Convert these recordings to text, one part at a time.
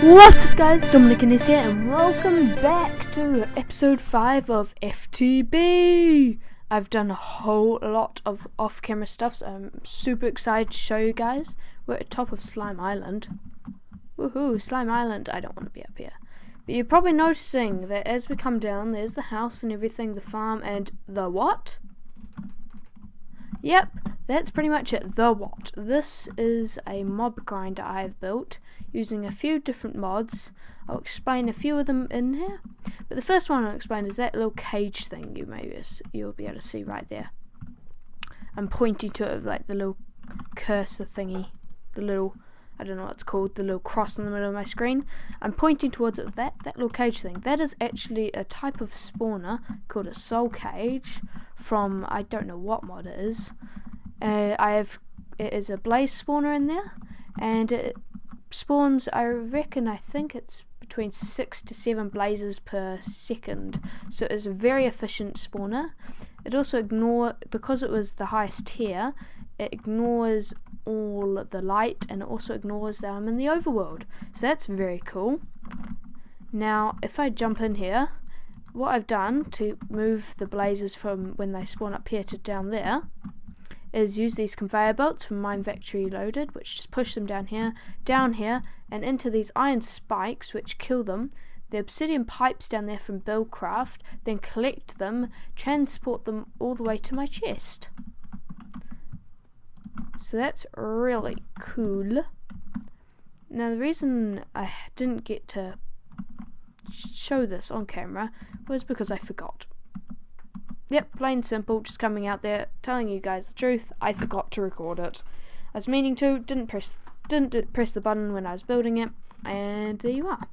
What's up guys, Dominic is here and welcome back to episode 5 of FTB. I've done a whole lot of off-camera stuff, so I'm super excited to show you guys. We're at the top of Slime Island. Woohoo, Slime Island. I don't want to be up here. But you're probably noticing that as we come down, there's the house and everything, the farm and the what? Yep, that's pretty much it, the what. This is a mob grinder I've built using a few different mods. I'll explain a few of them in here, but the first one I'll explain is that little cage thing you'll be able to see right there. I'm pointing to it like the little cursor thingy, the little, I don't know what it's called, the little cross in the middle of my screen. I'm pointing towards it, that little cage thing. That is actually a type of spawner called a soul cage from, I don't know what mod it is. It is a blaze spawner in there, and it spawns, I think it's between 6 to 7 blazes per second, so it is a very efficient spawner. It also because it was the highest tier, it ignores all the light, and it also ignores that I'm in the overworld, so that's very cool. Now if I jump in here, what I've done to move the blazes from when they spawn up here to down there is use these conveyor belts from Mine Factory Loaded, which just push them down here, and into these iron spikes which kill them. The obsidian pipes down there from Buildcraft, then collect them, transport them all the way to my chest. So that's really cool. Now the reason I didn't get to show this on camera was because I forgot. Yep, plain simple, just coming out there telling you guys the truth. I forgot to record it. I was meaning to, didn't press the button when I was building it, and there you are.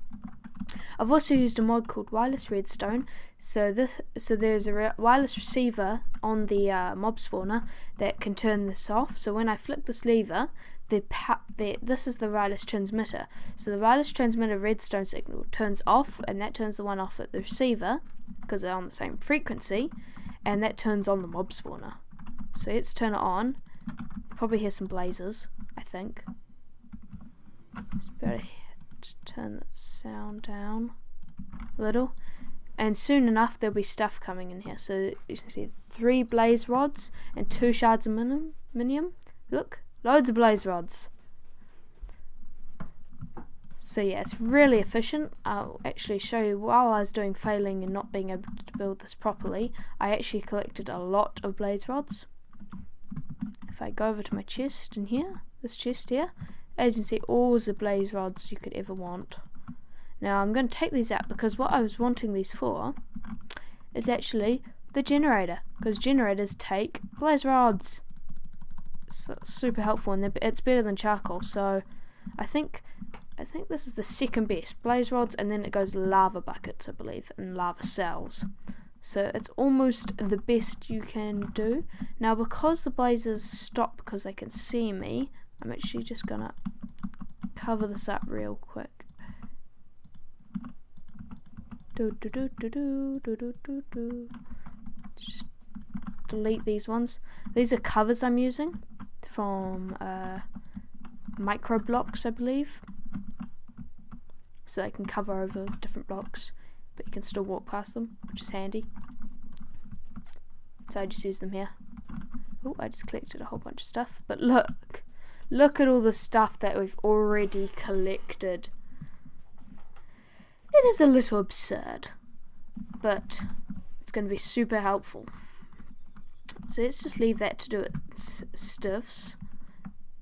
I've also used a mod called wireless redstone. So there's a wireless receiver on the mob spawner that can turn this off. So when I flick this lever, this is the wireless transmitter. So the wireless transmitter redstone signal turns off, and that turns the one off at the receiver because they're on the same frequency, and that turns on the mob spawner. So let's turn it on. Probably hear some blazes, I think. Just turn the sound down a little, and soon enough there'll be stuff coming in here. So you can see 3 blaze rods and 2 shards of minium. Look, loads of blaze rods. So yeah, it's really efficient. I'll actually show you, while I was doing failing and not being able to build this properly, I actually collected a lot of blaze rods. If I go over to my chest in here, this chest here, as you can see, all the blaze rods you could ever want. Now I'm going to take these out because what I was wanting these for is actually the generator, because generators take blaze rods. So it's super helpful, and it's better than charcoal. So I think this is the second best, blaze rods, and then it goes lava buckets, I believe, and lava cells. So it's almost the best you can do. Now because the blazes stop because they can see me, I'm actually just gonna cover this up real quick. Just delete these ones. These are covers I'm using from micro blocks, I believe, so they can cover over different blocks, but you can still walk past them, which is handy. So I just use them here. Oh, I just collected a whole bunch of stuff, but look at all the stuff that we've already collected. It is a little absurd, but it's going to be super helpful. So let's just leave that to do its stuffs.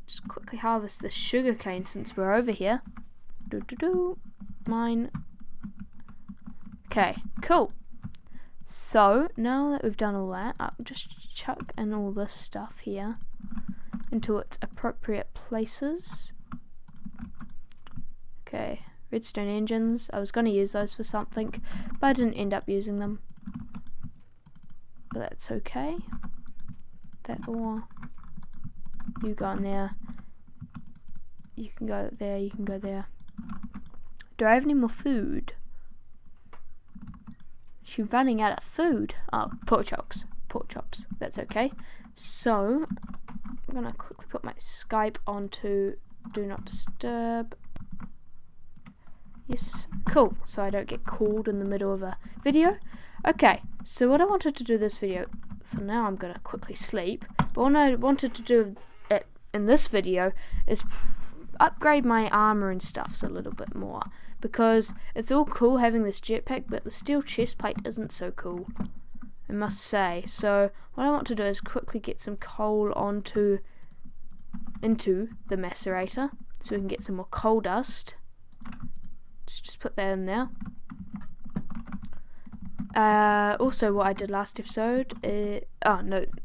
Just quickly harvest this sugarcane since we're over here. Mine. Okay, cool. So now that we've done all that, I'll just chuck in all this stuff here into its appropriate places. Okay, redstone engines. I was going to use those for something, but I didn't end up using them. But that's okay. That ore. You go in there. You can go there, you can go there. Do I have any more food? She's running out of food. Oh, pork chops. Pork chops. That's okay. So I'm gonna quickly put my Skype onto Do Not Disturb. Yes, cool. So I don't get called in the middle of a video. Okay, so what I wanted to do this video, for now I'm going to quickly sleep, but what I wanted to do it in this video is upgrade my armor and stuffs a little bit more, because it's all cool having this jetpack, but the steel chest plate isn't so cool, I must say. So what I want to do is quickly get some coal into the macerator so we can get some more coal dust. Just put that in there. Also what I did last episode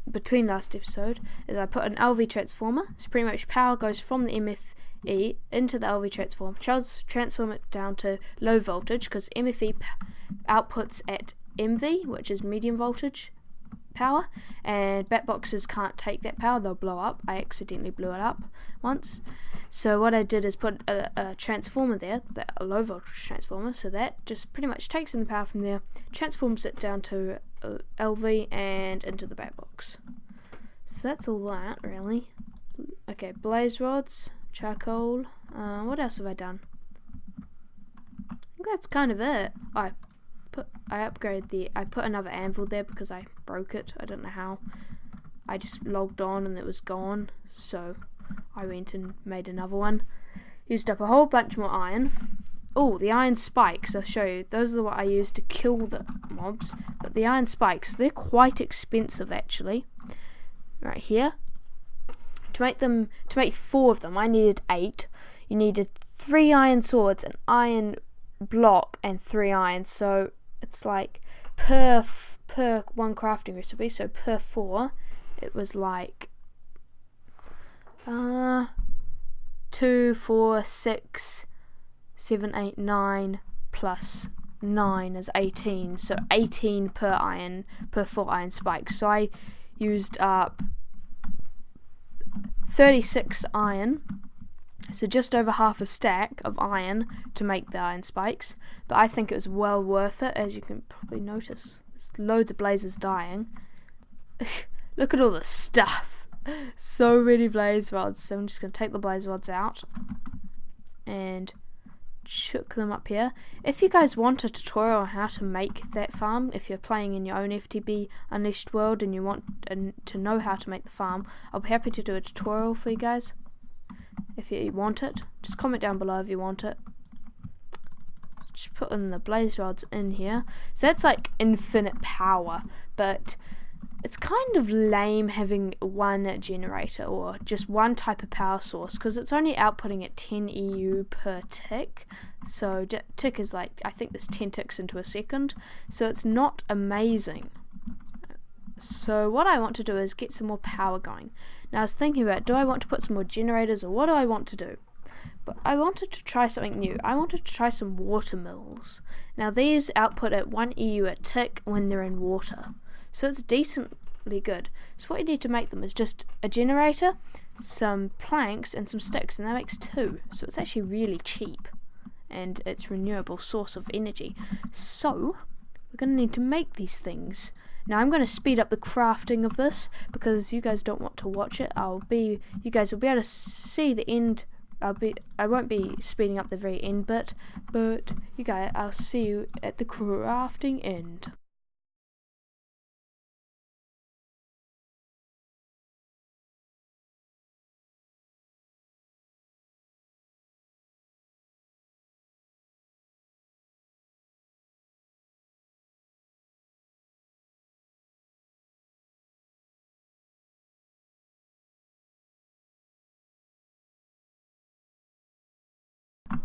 between last episode is I put an LV transformer. So pretty much power goes from the MFE into the LV transformer. Transform it down to low voltage, because MFE outputs at MV, which is medium voltage power, and bat boxes can't take that power, they'll blow up. I accidentally blew it up once. So what I did is put a transformer there, a low voltage transformer, so that just pretty much takes in the power from there, transforms it down to LV and into the bat box. So that's all that, really. Okay, blaze rods, charcoal, what else have I done? I think that's kind of it. I put another anvil there because I broke it. I don't know how. I just logged on and it was gone, so I went and made another one. Used up a whole bunch more iron. Oh, the iron spikes, I'll show you. Those are what I used to kill the mobs. But the iron spikes, they're quite expensive actually. Right here. To make 4 of them, I needed 8. You needed 3 iron swords, an iron block, and 3 iron. So it's like per one crafting recipe, so per 4 it was like 2, 4, 6, 7, 8, 9 plus 9 is 18, so 18 per 4 iron spikes. So I used up 36 iron, so just over half a stack of iron to make the iron spikes, but I think it was well worth it. As you can probably notice, there's loads of blazes dying. Look at all the stuff, so many blaze rods. So I'm just going to take the blaze rods out and chuck them up here. If you guys want a tutorial on how to make that farm, if you're playing in your own FTB Unleashed world and you want to know how to make the farm, I'll be happy to do a tutorial for you guys. If you want it, just comment down below if you want it. Just put in the blaze rods in here. So that's like infinite power, but it's kind of lame having one generator or just one type of power source, because it's only outputting at 10 EU per tick. So tick is like, I think there's 10 ticks into a second, so it's not amazing. So what I want to do is get some more power going. Now I was thinking about, do I want to put some more generators, or what do I want to do? But I wanted to try something new. I wanted to try some water mills. Now these output at 1 EU a tick when they're in water, so it's decently good. So what you need to make them is just a generator, some planks and some sticks, and that makes 2. So it's actually really cheap, and it's a renewable source of energy. So we're going to need to make these things. Now I'm going to speed up the crafting of this because you guys don't want to watch it. You guys will be able to see the end. I won't be speeding up the very end bit, but you guys, I'll see you at the crafting end.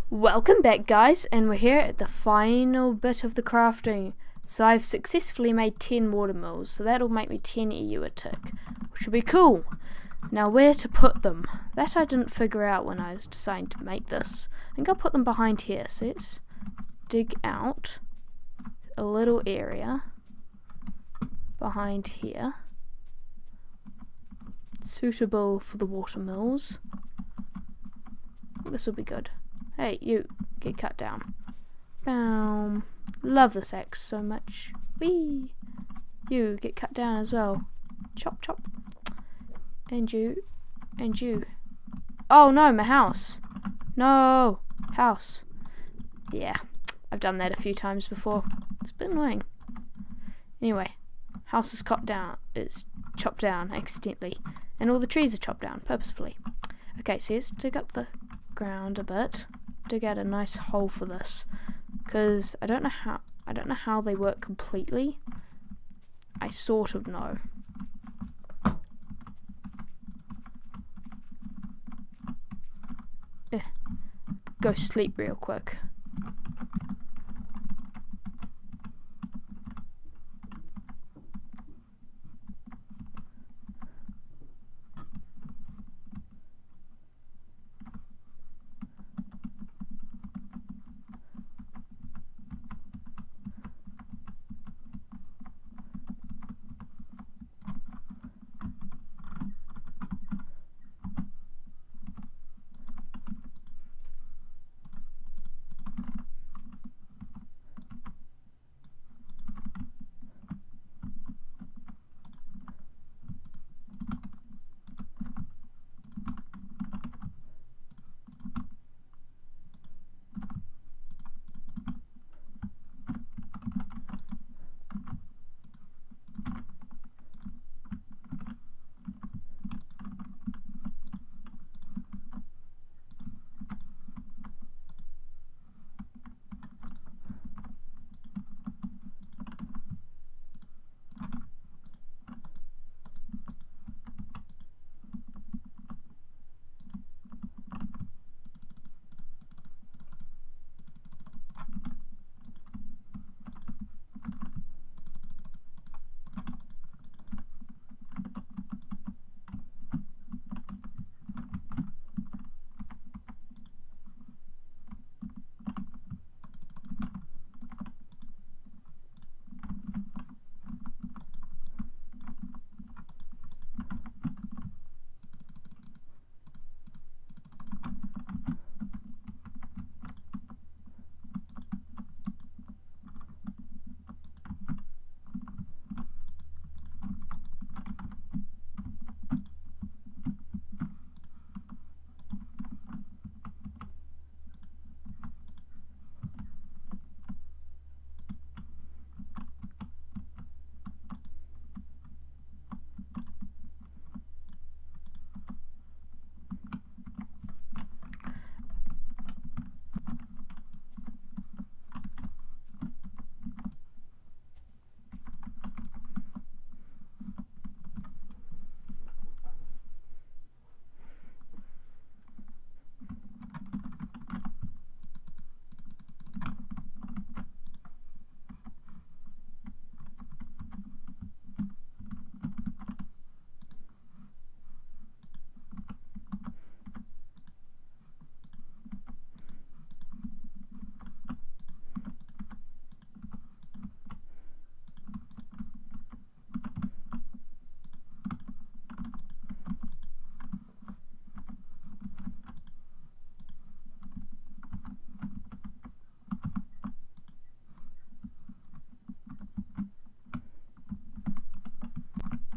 Welcome back guys, and we're here at the final bit of the crafting. So I've successfully made 10 water mills, so that'll make me 10 EU a tick, which will be cool. Now where to put them? That I didn't figure out when I was deciding to make this. I think I'll put them behind here, so let's dig out a little area behind here, suitable for the water mills. This will be good. Hey, you, get cut down. Boom. Love this axe so much. Whee! You, get cut down as well. Chop, chop. And you. And you. Oh no, my house. No! House. Yeah, I've done that a few times before. It's a bit annoying. Anyway, house is chopped down. It's chopped down accidentally, and all the trees are chopped down purposefully. Okay, so let's dig up the ground a bit. Dig out a nice hole for this, because I don't know how they work completely. I sort of know. Go sleep real quick.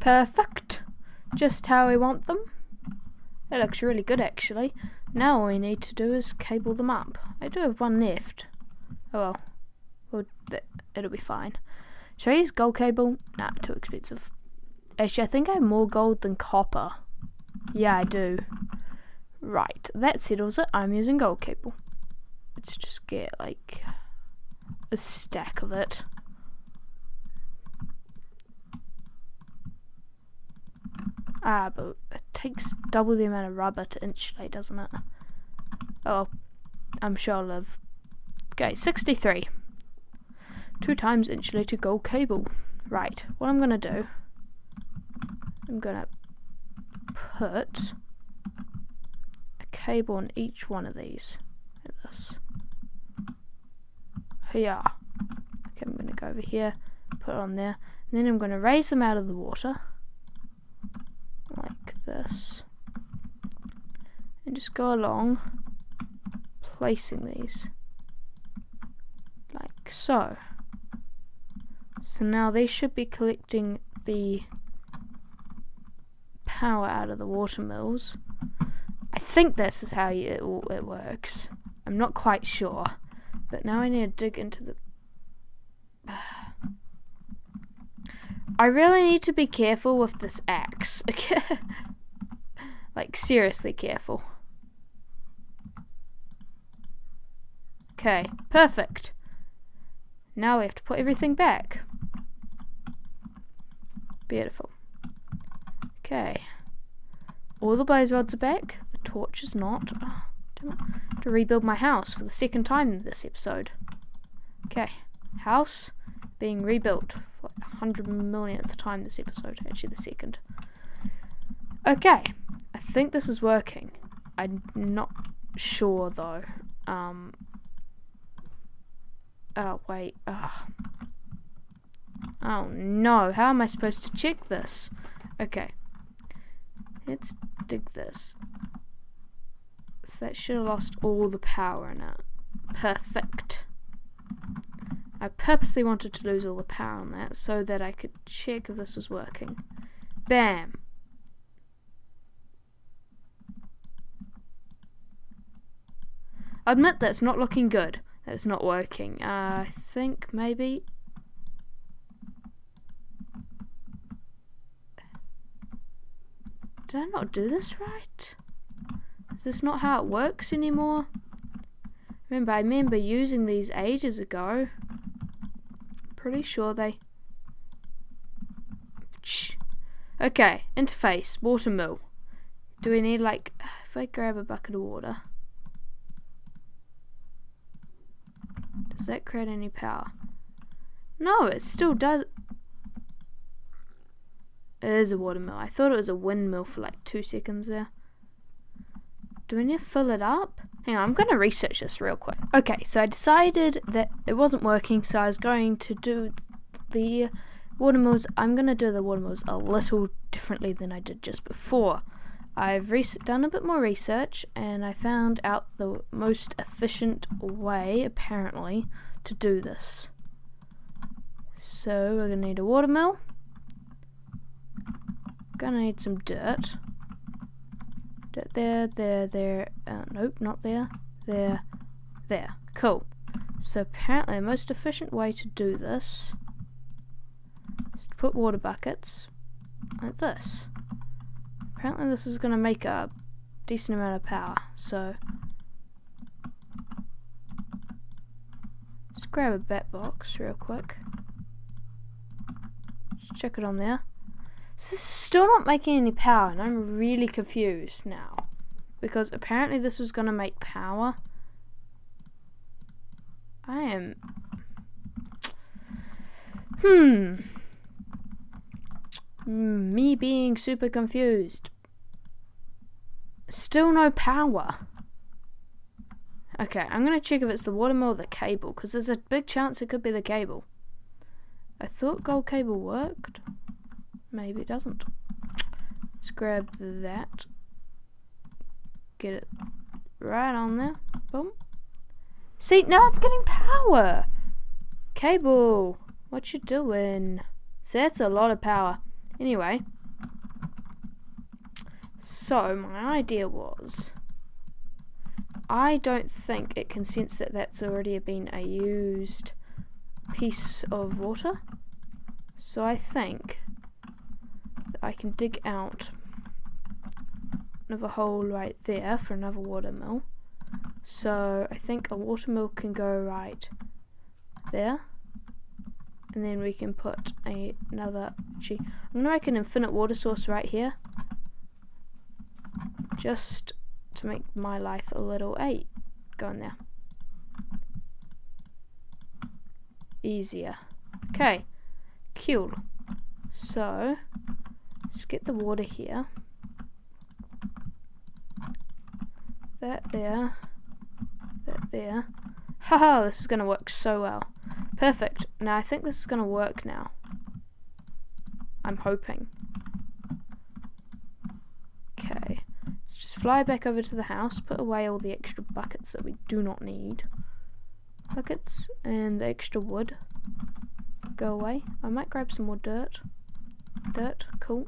Perfect. Just how we want them. It looks really good actually. Now all we need to do is cable them up. I do have one left. Oh well, it'll be fine. Should I use gold cable? Nah, too expensive. Actually, I think I have more gold than copper. Yeah, I do. Right, that settles it. I'm using gold cable. Let's just get like a stack of it. Ah, but it takes double the amount of rubber to insulate, doesn't it? Oh, I'm sure I'll live. Okay, 63. 2 times insulated gold cable. Right, what I'm gonna do, I'm gonna put a cable on each one of these. Like this. Yeah. Okay, I'm gonna go over here, put it on there, and then I'm gonna raise them out of the water. Like this, and just go along placing these like so. So now they should be collecting the power out of the water mills. I think this is how it works. I'm not quite sure, But now I need to dig into the... I really need to be careful with this axe. Like, seriously careful. Okay, perfect. Now we have to put everything back. Beautiful. Okay. All the blaze rods are back. The torch is not. Oh, to rebuild my house for the second time in this episode. Okay. House being rebuilt for the 100 millionth time this episode. Actually, the second. Okay. I think this is working. I'm not sure though. Oh, wait. Oh no. How am I supposed to check this? Okay. Let's dig this. So that should have lost all the power in it. Perfect. I purposely wanted to lose all the power on that so that I could check if this was working. Bam. I admit that's not looking good. That it's not working. I think maybe... Did I not do this right? Is this not how it works anymore? I remember using these ages ago. Pretty sure they... Okay, interface, water mill. Do we need, like, if I grab a bucket of water, does that create any power? No, it still does. It is a water mill. I thought it was a windmill for like 2 seconds there. Do we need to fill it up? Hang on, I'm going to research this real quick. Okay, so I decided that it wasn't working, so I was going to do the water mills. I'm going to do the water mills a little differently than I did just before. I've done a bit more research, and I found out the most efficient way, apparently, to do this. So we're going to need a water mill. Gonna need some dirt. There. Nope, not there. There. Cool. So apparently the most efficient way to do this is to put water buckets like this. Apparently this is gonna make a decent amount of power. So let's grab a bat box real quick. Just check it on there. So this is still not making any power, and I'm really confused now. Because apparently this was going to make power. I am... Me being super confused. Still no power. Okay, I'm going to check if it's the water mill or the cable, because there's a big chance it could be the cable. I thought gold cable worked. Maybe it doesn't. Let's grab that. Get it right on there. Boom. See, now it's getting power. Cable, what you doing? So that's a lot of power. Anyway. So my idea was, I don't think it can sense that that's already been a used piece of water. So I think I can dig out another hole right there for another water mill. So I think a water mill can go right there, and then we can put another. I'm gonna make an infinite water source right here, just to make my life a little go in there easier. Okay, cool. So let's get the water here. That there. That there. Haha, this is going to work so well. Perfect. Now I think this is going to work now. I'm hoping. Okay. Let's just fly back over to the house, put away all the extra buckets that we do not need. Buckets and the extra wood. Go away. I might grab some more dirt. Cool.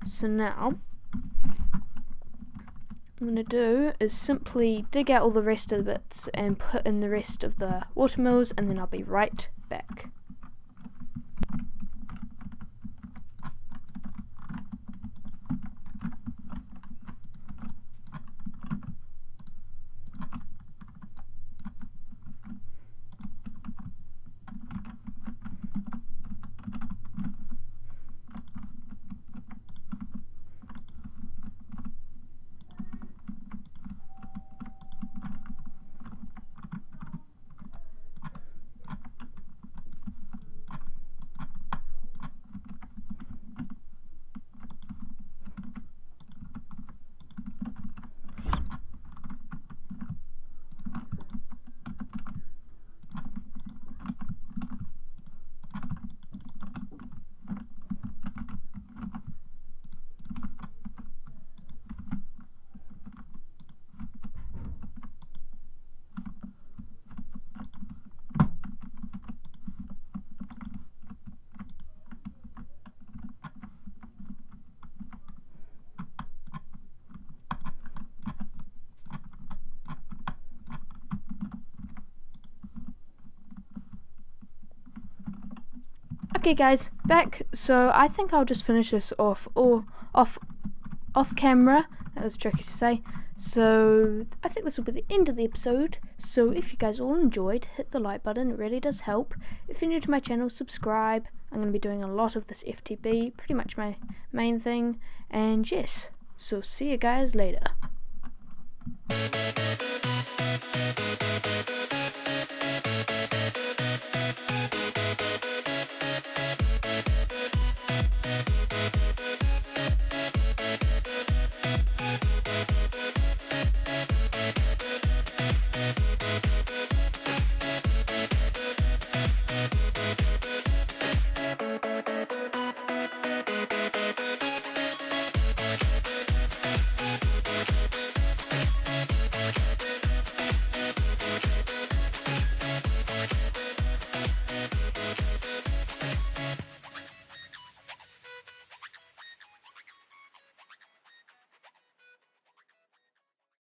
So now I'm going to do is simply dig out all the rest of the bits and put in the rest of the watermills, and then I'll be right back. Okay guys, back. So I think I'll just finish this off off camera. That was tricky to say. So I think this will be the end of the episode. So if you guys all enjoyed, hit the like button, it really does help. If you're new to my channel, subscribe. I'm going to be doing a lot of this FTB, pretty much my main thing. And yes, so see you guys later.